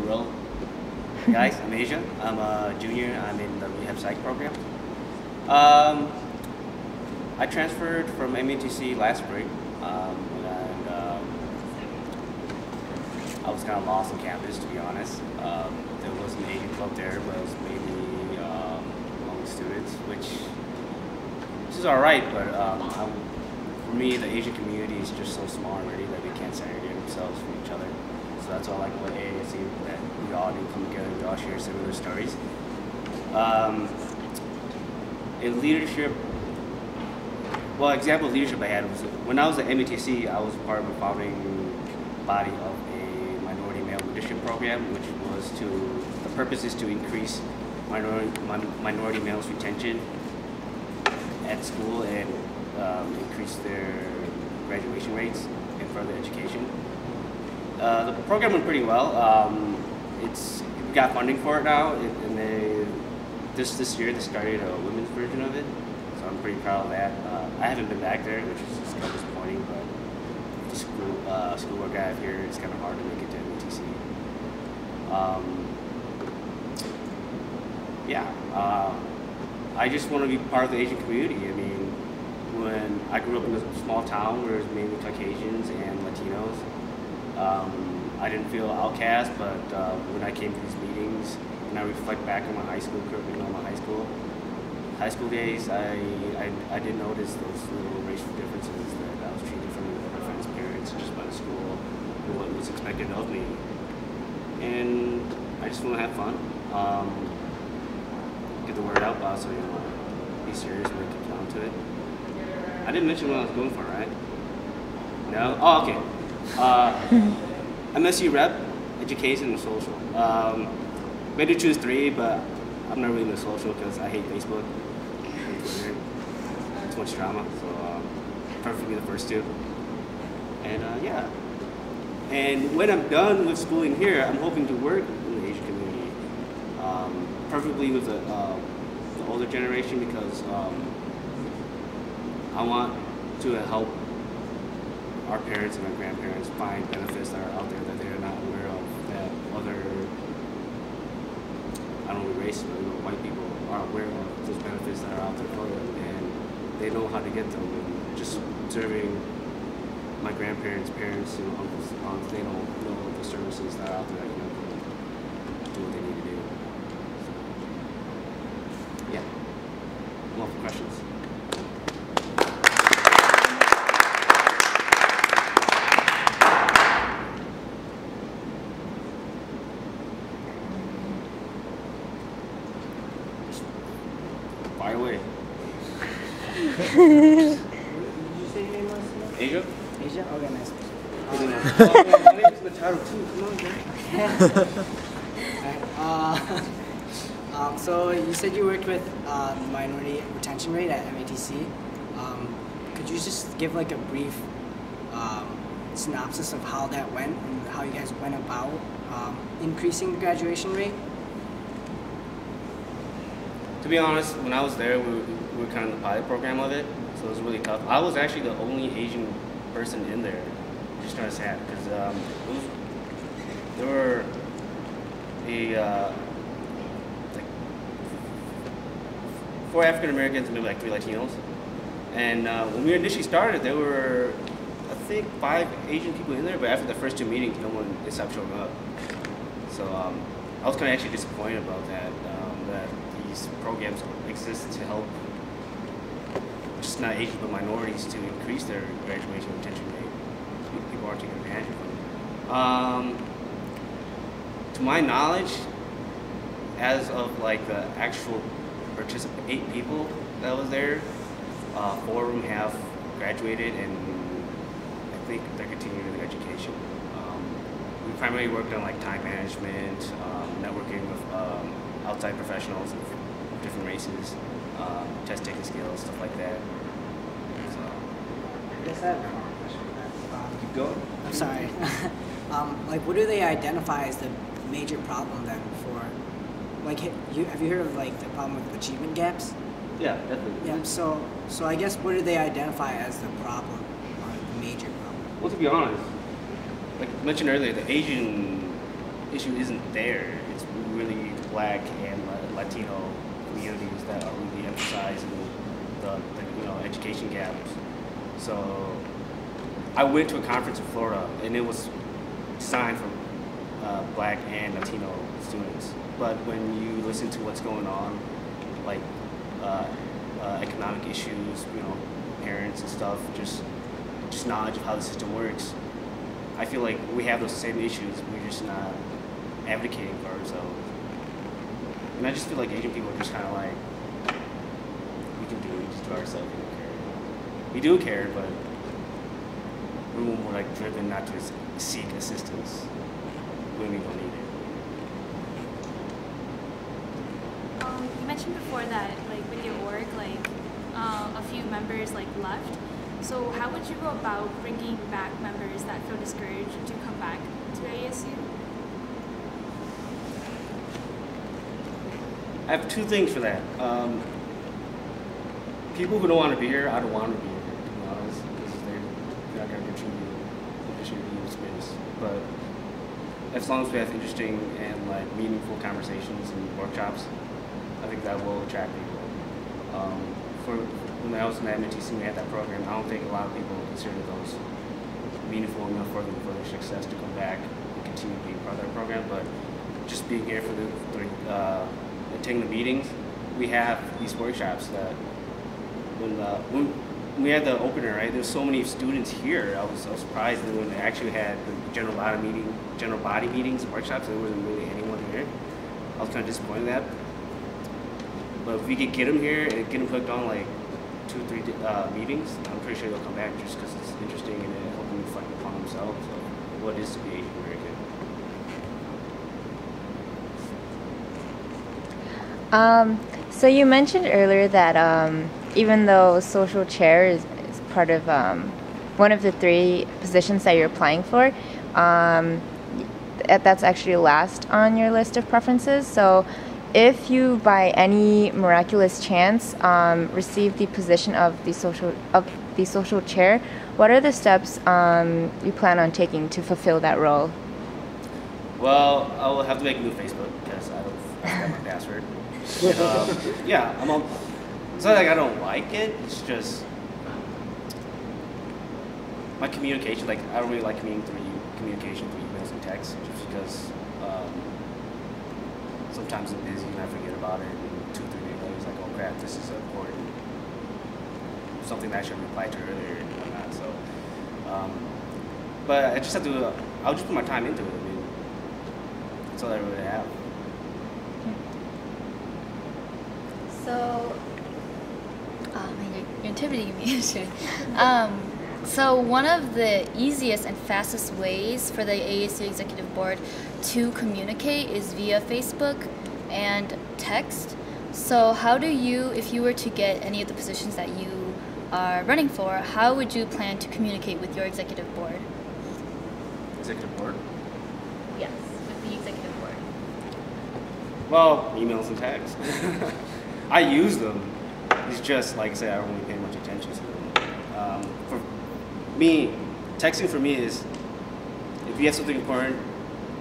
world. Guys, I'm Asia. I'm a junior. I'm in the rehab psych program. I transferred from MATC last spring, and I was kind of lost on campus, to be honest. There was an Asian club there, but it was mainly among students, which is all right, but for me, the Asian community is just so small already that they can't segregate themselves from each other. So that's all I like about AASU, that we all do come together, we all share similar stories. In leadership, well, example of leadership I had was when I was at MATC, I was part of a founding body of a minority male leadership program, which was the purpose is to increase minority males' retention at school and increase their graduation rates and further education. The program went pretty well. We got funding for it now, and this year they started a women's version of it, so I'm pretty proud of that. I haven't been back there, which is kind of disappointing, but the schoolwork I have here, it's kind of hard to make it to MATC. I just want to be part of the Asian community. I mean, when I grew up in a small town where it was mainly Caucasians and Latinos, I didn't feel outcast, but when I came to these meetings and I reflect back on my high school days, I did notice those little racial differences, that I was treated differently with my friends' parents just by the school and what was expected of me. And I just want to have fun, get the word out, but also be serious when it comes down to it. I didn't mention what I was going for, right? No? Oh, okay. MSCrep, education and social. Made to choose 3, but I'm not really into social because I hate Facebook and Twitter. Too much drama, so perfectly the first 2. And yeah. And when I'm done with schooling here, I'm hoping to work in the Asian community, preferably with the older generation, because I want to help our parents and our grandparents find benefits that are out there that they're not aware of, that other, I don't know, race, but white people are aware of those benefits that are out there for them, and they know how to get them. And just observing my grandparents, parents, and uncles, aunts, they don't know the services that are out there that can help them do what they need to do. So, yeah. I'm open for questions. Fire away. Did you say your name was? Asia? Asia? Okay, nice. My name is Machado too. Come on, man. So you said you worked with minority retention rate at MATC. Could you just give like a brief synopsis of how that went and how you guys went about increasing the graduation rate? To be honest, when I was there, we were kind of the pilot program of it, so it was really tough. I was actually the only Asian person in there, which is kind of sad, because there were like 4 African Americans and maybe like 3 Latinos. And when we initially started, there were, I think, 5 Asian people in there, but after the first 2 meetings, no one stopped showing up. So I was kind of actually disappointed about that, that these programs exist to help just not Asian but minorities to increase their graduation retention rate. People aren't taking advantage of them. To my knowledge, as of like the actual 8 people that was there, 4 of them have graduated, and I think they're continuing their education. We primarily worked on like time management, networking with outside professionals of different races, test taking skills, stuff like that. So, I guess I have one more question for that. keep going. I'm sorry. Like, what do they identify as the major problem then for, like, have you heard of like the problem with achievement gaps? Yeah, definitely. Yeah. So I guess what do they identify as the problem or the major problem? Well, to be honest, like I mentioned earlier, the Asian issue isn't there. It's really Black and Latino communities that are really emphasizing the education gaps. So I went to a conference in Florida, and it was designed for Black and Latino students. But when you listen to what's going on, like economic issues, parents and stuff, just knowledge of how the system works, I feel like we have those same issues. We're just not advocating for ourselves. And I just feel like Asian people are just kind of like, we can do it, just do it ourselves. We don't care. We do care, but we're more like driven not to seek assistance when we don't need it. You mentioned before that, like with your org, like a few members like left. So how would you go about bringing back members that feel discouraged to come back to AASU? I have two things for that. People who don't want to be here, I don't want to be here, to be honest, because they're not going to contribute in space. But as long as we have interesting and like meaningful conversations and workshops, I think that will attract people. When I was in the MTC, we had that program. I don't think a lot of people consider those meaningful enough for their success to come back and continue being part of that program. But just being here for taking the meetings, we have these workshops that when we had the opener, right? There's so many students here. I was so surprised that when they actually had the general body meetings and workshops, there wasn't really anyone here. I was kind of disappointed in that. But if we could get them here and get them hooked on like 2 or 3 meetings, I'm pretty sure they'll come back just because it's interesting and it helps them reflect upon themselves of what it is to be Asian American. So you mentioned earlier that even though social chair is part of one of the 3 positions that you're applying for, that's actually last on your list of preferences. So if you, by any miraculous chance, receive the position of the social chair, what are the steps you plan on taking to fulfill that role? Well, I will have to make a new Facebook because I forgot my password. It's not like I don't like it. It's just my communication. Like I don't really like communication through emails and texts, just because sometimes I'm busy and I forget about it. And 2 or 3 days later, it's like, oh crap, this is important. Something that I should reply to earlier and whatnot. So, but I just have to. I'll just put my time into it. I mean, that's all I really have. So, you're intimidating me. So one of the easiest and fastest ways for the AASU Executive Board to communicate is via Facebook and text. So how do you, if you were to get any of the positions that you are running for, how would you plan to communicate with your Executive Board? Executive Board? Yes, with the Executive Board. Well, emails and texts. I use them. It's just, like I said, I don't really pay much attention to them. For me, texting for me is, if you have something important,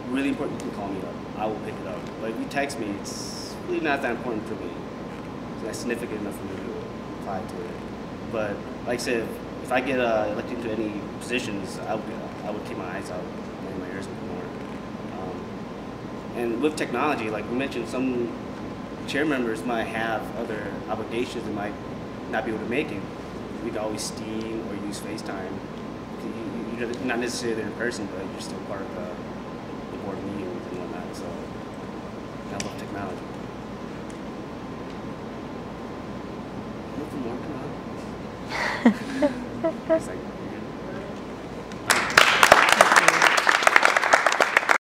really important, you can call me up. I will pick it up. But if you text me, it's really not that important for me. It's not significant enough for me to reply to it. But like I said, if I get elected into any positions, I would keep my eyes out and my ears open more. And with technology, like we mentioned, some chair members might have other obligations and might not be able to make it. We can always Steam or use FaceTime. You're not necessarily there in person, but you're still part of the board meetings and whatnot. So I love technology. Nothing more, come on. It's like,